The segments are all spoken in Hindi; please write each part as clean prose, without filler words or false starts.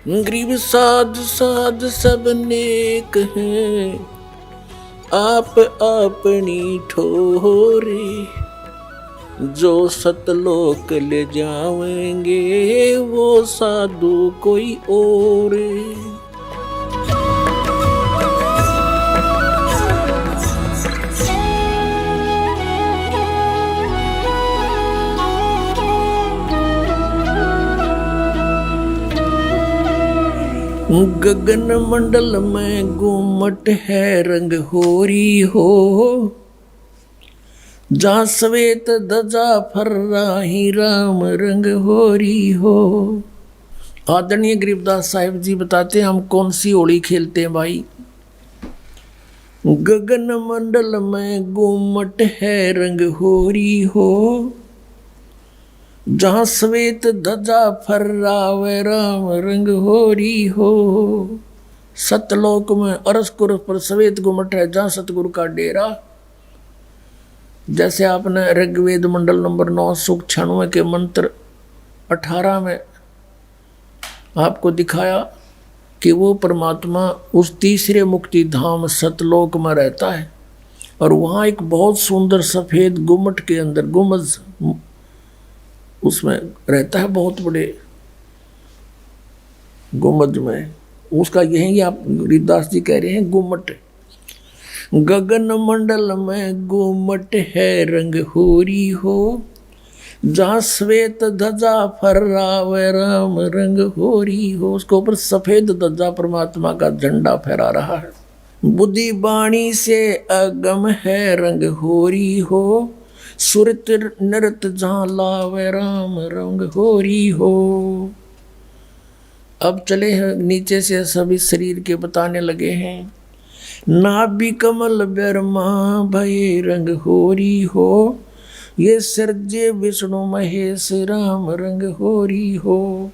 गरीब साध साध सब नेक हैं, आप अपनी ठोरे, जो सतलोक ले जाएंगे वो साधु कोई और। गगन मंडल में गुमट है रंग होरी हो, जहाँ श्वेत ध्वजा फर्राही राम रंग होरी हो। आदरणीय गरीबदास साहिब जी बताते हैं हम कौन सी होली खेलते हैं भाई। गगन मंडल में गुमट है रंग होरी हो, जहाँ श्वेत ध्वजा फर्रावे राम रंग होरी हो। सतलोक में अरसकुर पर श्वेत गुमट है, जहाँ सतगुरु का डेरा। जैसे आपने ऋग्वेद मंडल नंबर 9 सूक्त 96 के मंत्र 18 में आपको दिखाया कि वो परमात्मा उस तीसरे मुक्ति धाम सतलोक में रहता है, और वहाँ एक बहुत सुंदर सफेद गुमट के अंदर गुमज उसमें रहता है, बहुत बड़े गुमज में। उसका यही आप गरीबदास जी कह रहे हैं गुमट। गगन मंडल में गुमट है रंग होरी हो, जहाँ श्वेत ध्वजा फर्रावे राम रंग होरी हो। उसके ऊपर सफेद ध्वजा परमात्मा का झंडा फहरा रहा है। बुद्धि बाणी से अगम है रंग होरी हो, सुरत नृत जहाँ लावे राम रंग होरी हो। अब चले हैं नीचे से सभी शरीर के बताने लगे हैं। नाभि कमल ब्रह्मा भय रंग होरी हो, ये सर्जे विष्णु महेश राम रंग होरी हो।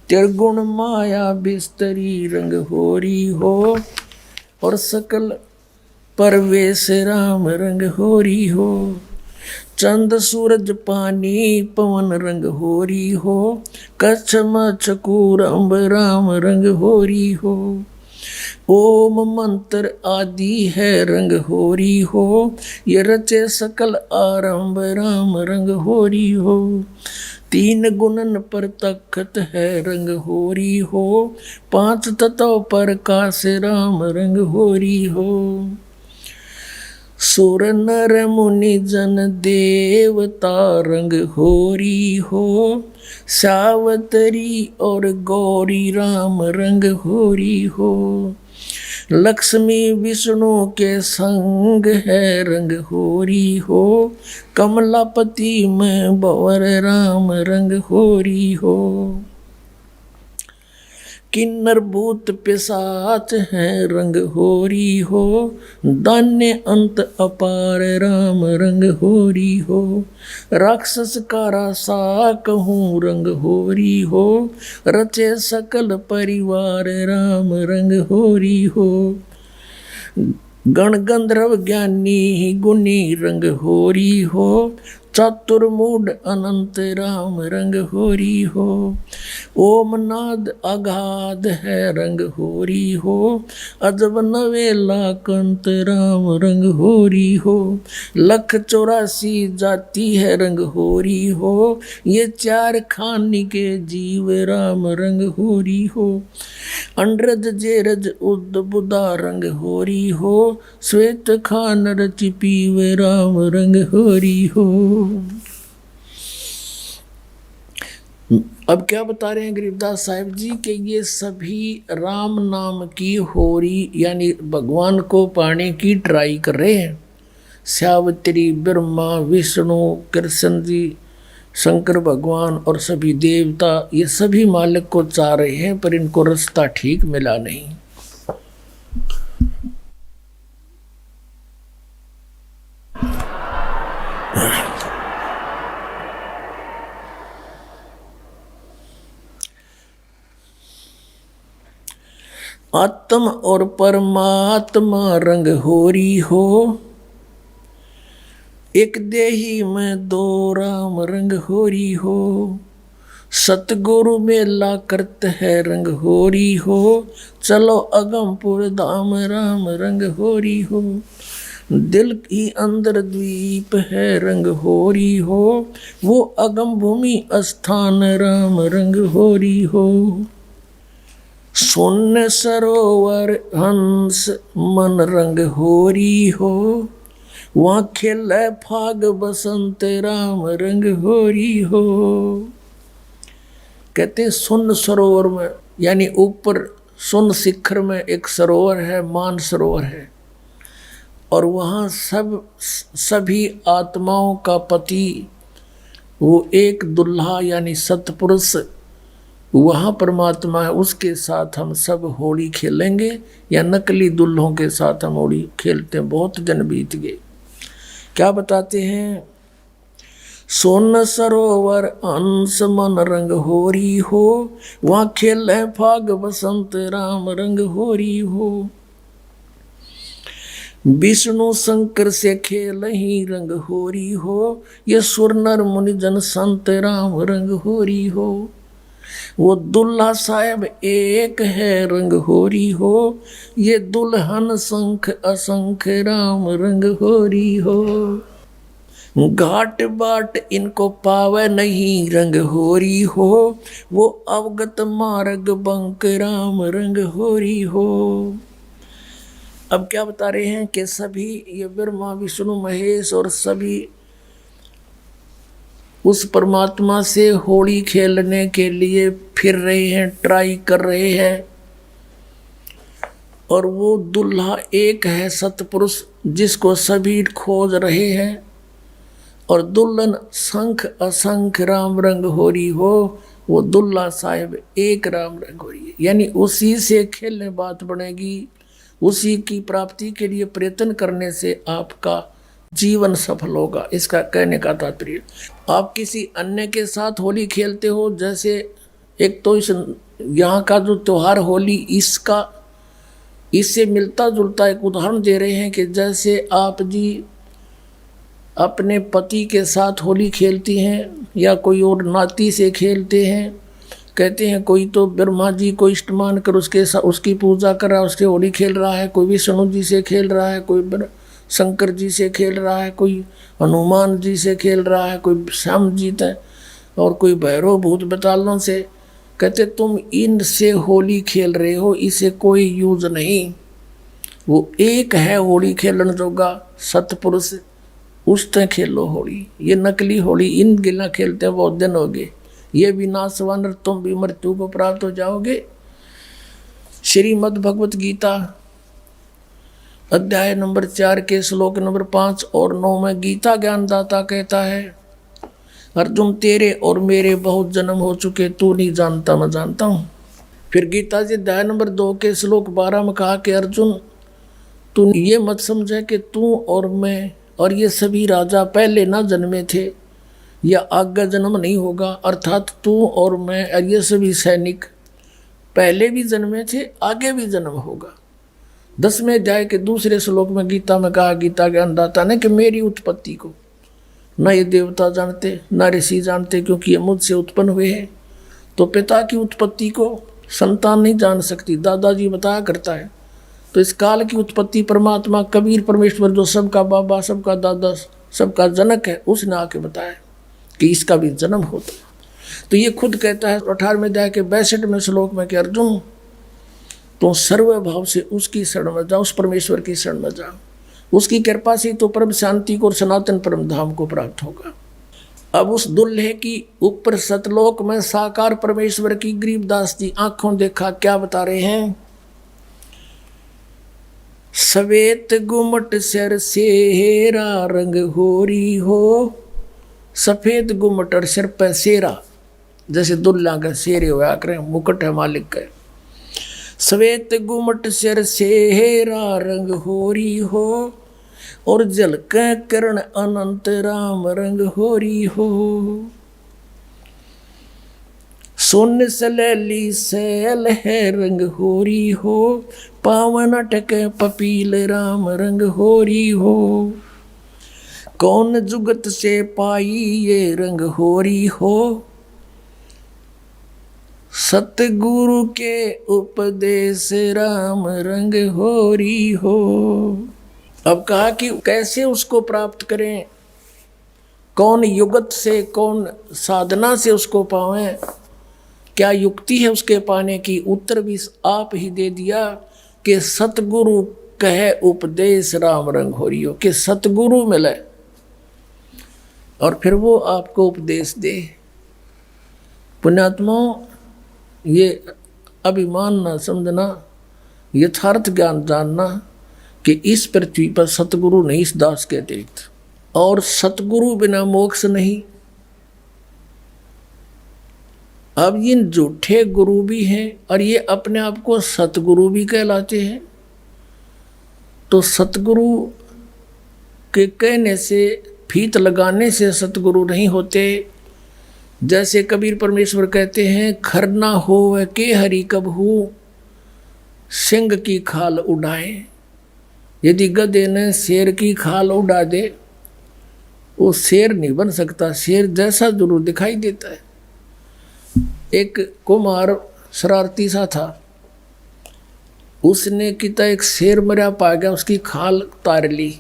त्रिगुण माया बिस्तरी रंग होरी हो, और सकल परवेश राम रंग होरी हो। चंद सूरज पानी पवन रंग होरी हो, कच्छ मच्छ कूरम्ब राम रंग होरी हो। ओम मंत्र आदि है रंग होरी हो, ये रचे सकल आरंभ राम रंग होरी हो। तीन गुणन पर तखत है रंग होरी हो, पांच तत्व पर काश राम रंग होरी हो। सुर नर मुनि जन देवता रंग होरी हो, सावतरी और गौरी राम रंग होरी हो। लक्ष्मी विष्णु के संग है रंग होरी हो, कमलापति में भंवर राम रंग होरी हो। किन्नर भूत पिशाच हैं रंग होरी हो, दान्य अंत अपार राम रंग होरी हो। राक्षस कारा सा कहूँ रंग होरी हो, रचे सकल परिवार राम रंग होरी हो। गण गंधर्व ज्ञानी गुनी रंग होरी हो, चतुर्मूढ़ अनंत राम रंग होरी हो। ओम नाद अगाध है रंग होरी हो, अजब नवेला कंत राम रंग होरी हो। लख 84 जाति है रंग होरी हो, ये चार खानी के जीव राम रंग होरी हो। अंड्रज जेरज उद बुदा रंग होरी हो, श्वेत खान रच पीवे राम रंग होरी हो। अब क्या बता रहे हैं गरीबदास साहिब जी कि ये सभी राम नाम की होरी यानी भगवान को पाने की ट्राई कर रहे हैं। सावित्री, ब्रह्मा, विष्णु, कृष्ण जी, शंकर भगवान और सभी देवता, ये सभी मालिक को चाह रहे हैं, पर इनको रास्ता ठीक मिला नहीं। आत्म और परमात्मा रंग होरी हो, एक देही में दो राम रंग होरी हो। सतगुरु मेला करते है रंग होरी हो, चलो अगमपुर धाम राम रंग होरी हो। दिल की अंदर द्वीप है रंग होरी हो, वो अगम भूमि स्थान राम रंग होरी हो। शून्य सरोवर हंस मन रंग होरी हो, वहाँ खेले फाग बसंत राम रंग होरी हो। कहते हैं सुन सरोवर में, यानी ऊपर सुन शिखर में एक सरोवर है, मान सरोवर है, और वहाँ सभी आत्माओं का पति वो एक दुल्हा यानी सतपुरुष वहाँ परमात्मा है, उसके साथ हम सब होली खेलेंगे, या नकली दुल्हों के साथ हम होली खेलते हैं। बहुत दिन बीत गए। क्या बताते हैं? सोन सरोवर अंश मन रंग होरी हो, वहाँ खेले फाग बसंत राम रंग होरी हो। विष्णु शंकर से खेल ही रंग होरी हो, ये सुर नर मुनि जन संत राम रंग होरी हो। वो दुल्हा साहब एक है रंग होरी हो, ये दुल्हन शंख असंख राम रंग होरी हो। घाट बाट इनको पावे नहीं रंग होरी हो, वो अवगत मार्ग बंक राम रंग होरी हो। अब क्या बता रहे हैं कि सभी ये ब्रह्मा विष्णु महेश और सभी उस परमात्मा से होली खेलने के लिए फिर रहे हैं, ट्राई कर रहे हैं, और वो दुल्हा एक है सतपुरुष जिसको सभी खोज रहे हैं, और दुल्हन शंख असंख राम रंग होरी हो, वो दुल्हा साहिब एक राम रंग होरी है। यानी उसी से खेलने बात बनेगी, उसी की प्राप्ति के लिए प्रयत्न करने से आपका जीवन सफल होगा। इसका कहने का तात्पर्य, आप किसी अन्य के साथ होली खेलते हो, जैसे एक तो इस यहाँ का जो त्योहार होली इससे मिलता जुलता एक उदाहरण दे रहे हैं कि जैसे आप जी अपने पति के साथ होली खेलती हैं या कोई और नाती से खेलते हैं। कहते हैं कोई तो ब्रह्मा जी को इष्ट मान कर उसकी पूजा कर रहा है, उसके होली खेल रहा है, कोई विष्णु जी से खेल रहा है, कोई शंकर जी से खेल रहा है, कोई हनुमान जी से खेल रहा है, कोई श्याम जी है, और कोई भैरव भूत बतालों से। कहते तुम इनसे होली खेल रहे हो, इसे कोई यूज नहीं। वो एक है होली खेलन जोगा सतपुरुष, उससे खेलो होली। ये नकली होली इन गिला खेलते हैं, बहुत दिन हो गए। ये भी नासवान, तुम भी मृत्यु को प्राप्त हो जाओगे। श्रीमद् भगवत गीता अध्याय नंबर 4 के श्लोक नंबर 5 और 9 में गीता ज्ञानदाता कहता है, अर्जुन तेरे और मेरे बहुत जन्म हो चुके, तू नहीं जानता मैं जानता हूँ। फिर गीता जी अध्याय नंबर 2 के श्लोक 12 में कहा कि अर्जुन तू ये मत समझे कि तू और मैं और ये सभी राजा पहले ना जन्मे थे या आगे जन्म नहीं होगा, अर्थात तू और मैं और ये सभी सैनिक पहले भी जन्मे थे, आगे भी जन्म होगा। 10वें अध्याय के दूसरे श्लोक में गीता में कहा गीता ज्ञानदाता ने कि मेरी उत्पत्ति को न ये देवता जानते न ऋषि जानते, क्योंकि ये मुझसे उत्पन्न हुए हैं। तो पिता की उत्पत्ति को संतान नहीं जान सकती, दादाजी बताया करता है। तो इस काल की उत्पत्ति परमात्मा कबीर परमेश्वर जो सबका बाबा सबका दादा सबका जनक है, उसने आके बताया कि इसका भी जन्म होता। तो ये खुद कहता है 18वें अध्याय के 62वें श्लोक में कि अर्जुन तो सर्वभाव से उसकी शरण में जाओ, उस परमेश्वर की शरण में जाओ, उसकी कृपा से तो परम शांति को और सनातन परम धाम को प्राप्त होगा। अब उस दुल्हे की ऊपर सतलोक में साकार परमेश्वर की गरीबदास जी आंखों देखा क्या बता रहे हैं, सवेत गुमट सिर सेरा रंग होरी हो। सफेद गुमट और सिर पर सेरा, जैसे दुल्ला का शेरे हुआ करें, मुकुट है मालिक का। सवेत गुमट सिर सेरा रंग होरी हो, और झलक किरण अनंत राम रंग होरी हो। सोन सलैली सैल है रंग होरी हो, पावन अटक पपील राम रंग होरी हो। कौन जुगत से पाई ये रंग होरी हो, सतगुरु के उपदेश राम रंग होरी हो। अब कहा कि कैसे उसको प्राप्त करें, कौन युगत से, कौन साधना से उसको पावें, क्या युक्ति है उसके पाने की। उत्तर भी आप ही दे दिया कि सतगुरु कहे उपदेश राम रंग होरी हो, कि सतगुरु मिले और फिर वो आपको उपदेश दे। पुण्यात्मा, ये अभिमान ना समझना, यथार्थ ज्ञान जानना कि इस पृथ्वी पर सतगुरु नहीं इस दास के अतिरिक्त, और सतगुरु बिना मोक्ष नहीं। अब ये झूठे गुरु भी हैं और ये अपने आप को सतगुरु भी कहलाते हैं। तो सतगुरु के कहने से, फीत लगाने से सतगुरु नहीं होते। जैसे कबीर परमेश्वर कहते हैं, खरना होवे के हरि कबहू, सिंह की खाल उड़ाए। यदि गधे ने शेर की खाल उड़ा दे, वो शेर नहीं बन सकता, शेर जैसा जरूर दिखाई देता है। एक कुम्हार शरारती सा था, उसने किता एक शेर मरा पा गया, उसकी खाल उतार ली,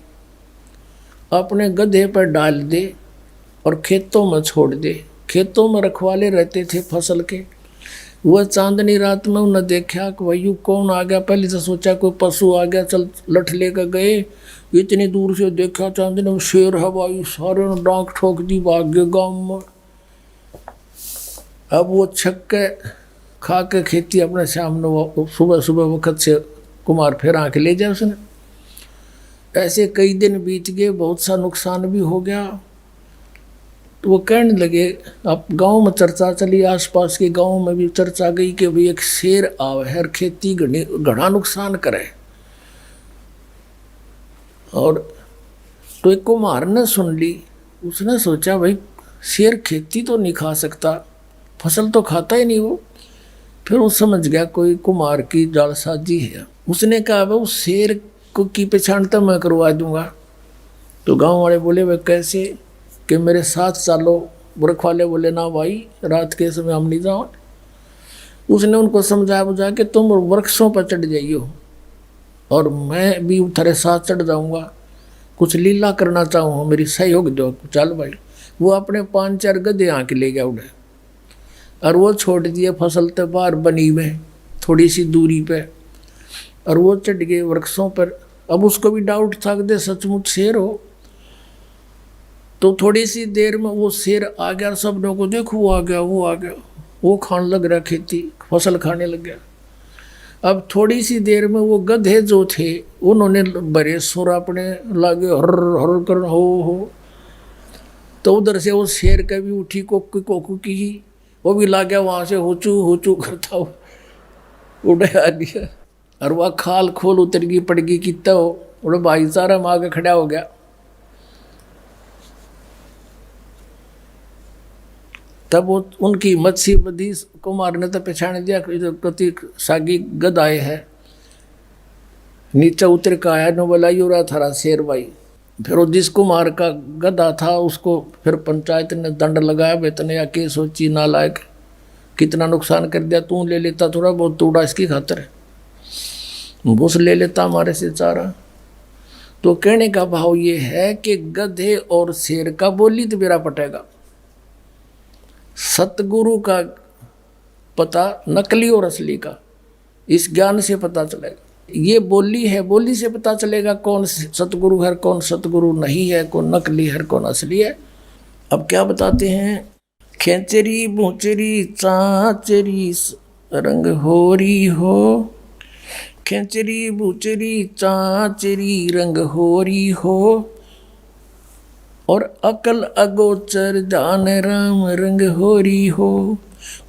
अपने गधे पर डाल दे और खेतों में छोड़ दे। खेतों में रखवाले रहते थे फसल के। वह चांदनी रात में उन्हें देखा कि भाई कौन आ गया। पहले से सोचा कोई पशु आ गया, चल लठ लेकर गए। इतनी दूर से देखा चांदनी में शेर है भाई, सारे ने डांक ठोक दी, भाग गए गाँव में। अब वो छक्के खा के खेती अपने सामने, वो सुबह सुबह वक्त से कुमार फिर आके ले जाए उसने। ऐसे कई दिन बीत गए, बहुत सा नुकसान भी हो गया। तो वो कहने लगे, अब गांव में चर्चा चली, आसपास के गांव में भी चर्चा गई कि भाई एक शेर आवे है, खेती घना नुकसान करे। और तो एक कुम्हार ने सुन ली, उसने सोचा भाई शेर खेती तो नहीं खा सकता, फसल तो खाता ही नहीं वो। फिर वो समझ गया कोई कुम्हार की जालसाजी है। उसने कहा भाई उस शेर को की पहचान तो मैं करवा दूंगा। तो गांव वाले बोले भाई कैसे, कि मेरे साथ चलो। रखवाले बोले ना भाई, रात के समय हम नहीं जाओ। उसने उनको समझा बुझा के तुम वृक्षों पर चढ़ जाइयो और मैं भी तेरे साथ चढ़ जाऊंगा, कुछ लीला करना चाहूँ, मेरी सहयोग दो। चल भाई, वो अपने 5-4 गधे आके ले गया उड़े और वो छोड़ दिए फसल के बाहर बनी में थोड़ी सी दूरी पे, और वो चढ़ गए वृक्षों पर। अब उसको भी डाउट था कि सचमुच शेर हो। तो थोड़ी सी देर में वो शेर आ गया, सब लोगों को देखो वो आ गया, वो आ गया, वो खाने लग रहा, खेती फसल खाने लग गया। अब थोड़ी सी देर में वो गधे जो थे उन्होंने बड़े सुर अपने लागे हर हर कर हो। तो उधर से वो शेर का भी उठी कोकू कोकू की ही, वो भी ला गया वहाँ से होचू करता हो उड़े आ गया। और वह खाल खोल उतर गई, पड़ गई कितना हो, उड़े भाईचारा में आगे खड़ा हो गया। तब वो उनकी मच्छी बदी कुमार ने तो पहचान दिया कि कति सागी गदाए है। नीचे उतर का आया, नो बोला यो रहा थारा शेर भाई। फिर वो जिस कुमार का गधा था उसको फिर पंचायत ने दंड लगाया, वेतन या के सोची नालायक, कितना नुकसान कर दिया, तू ले लेता थोड़ा बहुत तोड़ा इसकी खातर, भूस ले लेता हमारे से चारा। तो कहने का भाव ये है कि गधे और शेर का बोली तो मेरा पटेगा, सतगुरु का पता नकली और असली का इस ज्ञान से पता चलेगा। ये बोली है, बोली से पता चलेगा कौन सतगुरु है, कौन सतगुरु नहीं है, कौन नकली है, कौन असली है। अब क्या बताते हैं, खेचरी भूचरी चाचरी रंग होरी हो, खेचरी भूचरी चाचरी रंग होरी हो, और अकल अगोचर जान राम रंग होरी हो,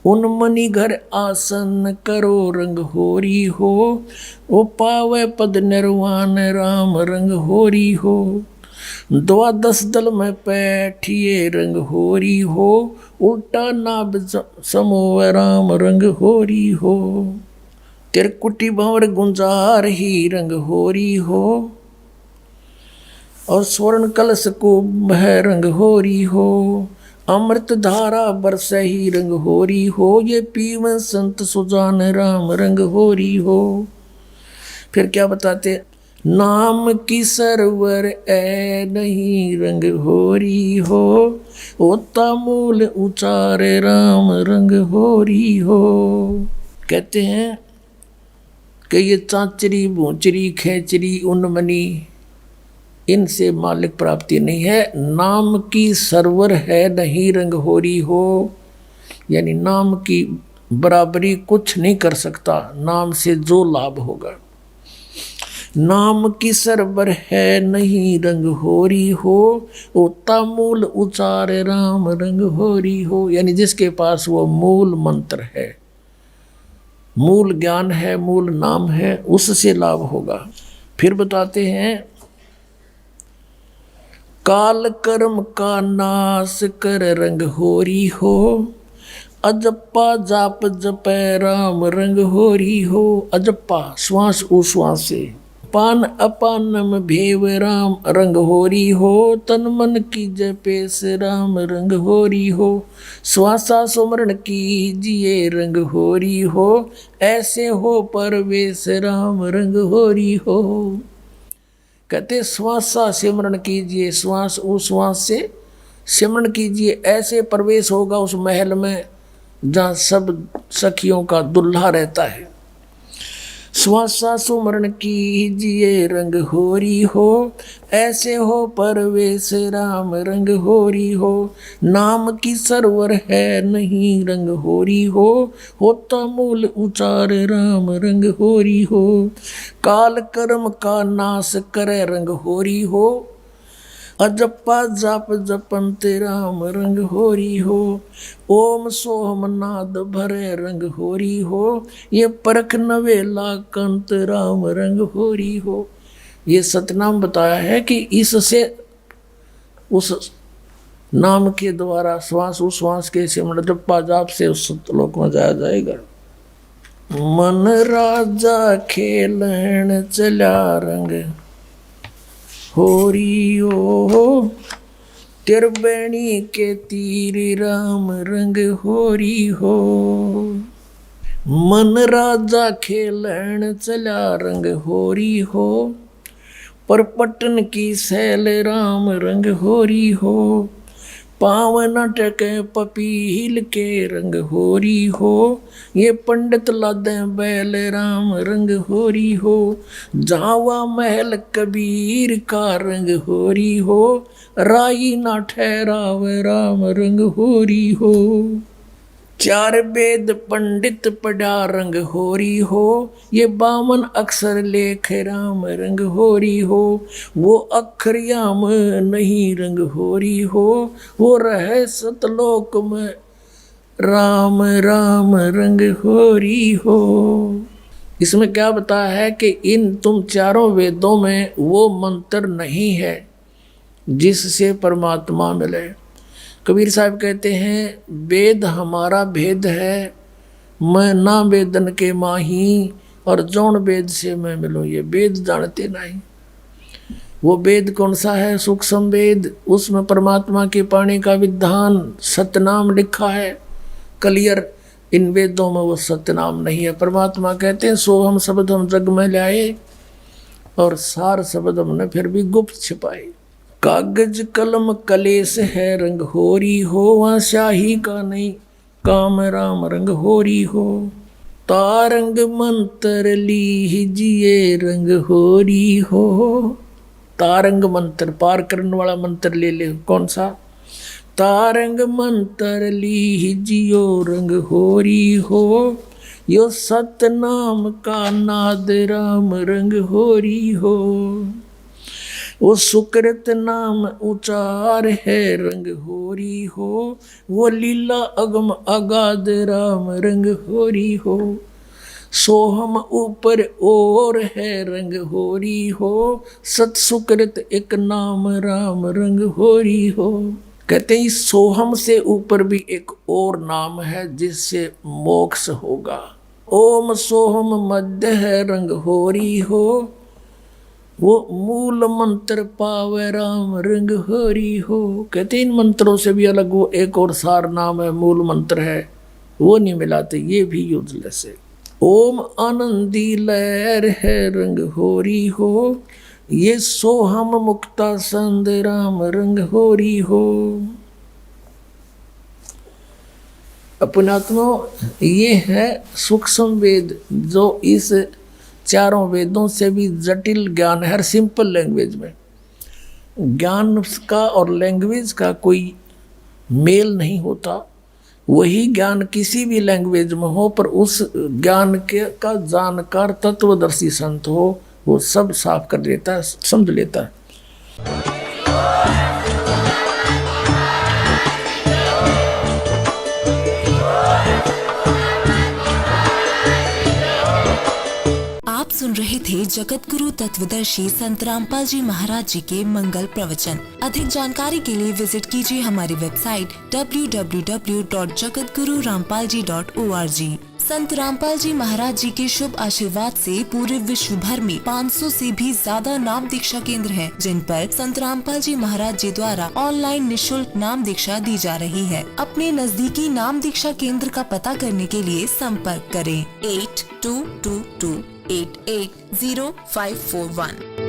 उन मणि घर आसन करो रंग होरी हो, ओ पावे पद निर्वाण राम रंग होरी हो, 12 दल में बैठिए रंग होरी हो, उल्टा नाभ समो राम रंग होरी हो, तिरकुटी भंवर गुंजार ही रंग होरी हो, और स्वर्ण कलश को बह रंग होरी हो, अमृत धारा बरसे ही रंग होरी हो, ये पीवन संत सुजान राम रंग होरी हो। फिर क्या बताते, नाम की सरवर ए नहीं रंग होरी हो, होता मूल उचारे राम रंग होरी हो। कहते हैं कि ये चांचरी भूचरी खेचरी उन्मनी, इनसे मालिक प्राप्ति नहीं है। नाम की सरवर है नहीं रंग होरी हो, यानी नाम की बराबरी कुछ नहीं कर सकता नाम से जो लाभ होगा। नाम की सरवर है नहीं रंग होरी हो, होता मूल उचार राम रंग होरी हो, यानी जिसके पास वो मूल मंत्र है, मूल ज्ञान है, मूल नाम है, उससे लाभ होगा। फिर बताते हैं, काल कर्म का नाश कर रंग होरी हो, अजप्पा जाप जपै राम रंग होरी हो। अजप्पा श्वास उश्वास से, पान अपानम भेव राम रंग होरी हो, तन मन की जपेस राम रंग होरी हो। श्वासा सुमरण कीजिए रंग होरी हो, ऐसे हो परवेश राम रंग होरी हो। कहते श्वासा सिमरण कीजिए, श्वास उश्वास से सिमरण कीजिए, ऐसे प्रवेश होगा उस महल में जहाँ सब सखियों का दुल्हा रहता है। श्वासा सुमरण कीजिए रंग होरी हो, ऐसे हो परवेश राम रंग होरी हो। नाम की सरवर है नहीं रंग होरी हो, होता मूल उचार राम रंग होरी हो। काल कर्म का नाश करे रंग होरी हो, अजप्पा जाप जपंत राम रंग होरी हो। ओम सोहम नाद भरे रंग होरी हो, ये परख नवेला कंत राम रंग होरी हो। ये सतनाम बताया है कि इससे उस नाम के द्वारा श्वास उश्वास के सिमरण जप्पा जाप से उस सतलोक में जाया जाएगा। मन राजा खेलन चला रंग होरी ओ, तिरबेणी के तीर राम रंग होरी हो। मन राजा खेलन चला रंग होरी हो, पर पटन की सैल राम रंग होरी हो। पावन टके पपील के रंग होरी हो, ये पंडित लादे बैल राम रंग होरी हो। जावा महल कबीर का रंग होरी हो, राई ना ठहराव राम रंग होरी हो। चार वेद पंडित पढ़ा रंग होरी हो, ये 52 अक्षर लेख राम रंग होरी हो। वो अक्षर याम नहीं रंग होरी हो, वो रहे सतलोक में राम राम रंग होरी हो। इसमें क्या बताया है कि इन तुम चारों वेदों में वो मंत्र नहीं है जिससे परमात्मा मिले। कबीर साहब कहते हैं, वेद हमारा भेद है, मैं ना वेदन के माही, और जौन वेद से मैं मिलूँ, ये वेद जानते नहीं। वो वेद कौन सा है? सूक्ष्म वेद, उसमें परमात्मा की वाणी का विधान सतनाम लिखा है क्लियर। इन वेदों में वो सतनाम नहीं है। परमात्मा कहते हैं, सोहम शब्द हम जग में लाए, और सार शब्द हमने फिर भी गुप्त छिपाए। कागज कलम कलेश है रंग होरी हो, वहाँ स्याही का नहीं काम राम रंग होरी हो। तारंग मंत्र लीजिए रंग होरी हो। तारंग मंत्र, पार करने वाला मंत्र ले ले। कौन सा? तारंग मंत्र लीजियो रंग होरी हो, यो सतनाम का नाद राम रंग होरी हो। वो सुकृत नाम उचार है रंग होरी हो, वो लीला अगम अगाध राम रंग होरी हो। सोहम ऊपर और है रंग होरी हो, सत सुकृत एक नाम राम रंग होरी हो। कहते हैं सोहम से ऊपर भी एक और नाम है जिससे मोक्ष होगा। ओम सोहम मध्य है रंग होरी हो, वो मूल मंत्र पावे राम रंग हरि हो। कहते इन मंत्रों से भी अलग वो एक और सार नाम है, मूल मंत्र है, वो नहीं मिलाते, ये भी यूजलेस है। ओम आनंदी लहर है रंग होरी हो, ये सोहम मुक्ता संद राम रंग होरी हो। अपनात्मा ये है सूक्ष्म वेद, जो इस चारों वेदों से भी जटिल ज्ञान है। हर सिंपल लैंग्वेज में ज्ञान का और लैंग्वेज का कोई मेल नहीं होता। वही ज्ञान किसी भी लैंग्वेज में हो, पर उस ज्ञान के का जानकार तत्वदर्शी संत हो, वो सब साफ कर देता है, समझ लेता है। सुन रहे थे जगत गुरु तत्वदर्शी संत रामपाल जी महाराज जी के मंगल प्रवचन। अधिक जानकारी के लिए विजिट कीजिए हमारी वेबसाइट www.jagatgururampalji.org। संत रामपाल जी महाराज जी के शुभ आशीर्वाद से पूरे विश्व भर में 500 से भी ज्यादा नाम दीक्षा केंद्र हैं, जिन पर संत रामपाल जी महाराज जी द्वारा ऑनलाइन निशुल्क नाम दीक्षा दी जा रही है। अपने नजदीकी नाम दीक्षा केंद्र का पता करने के लिए संपर्क करें 8222880541।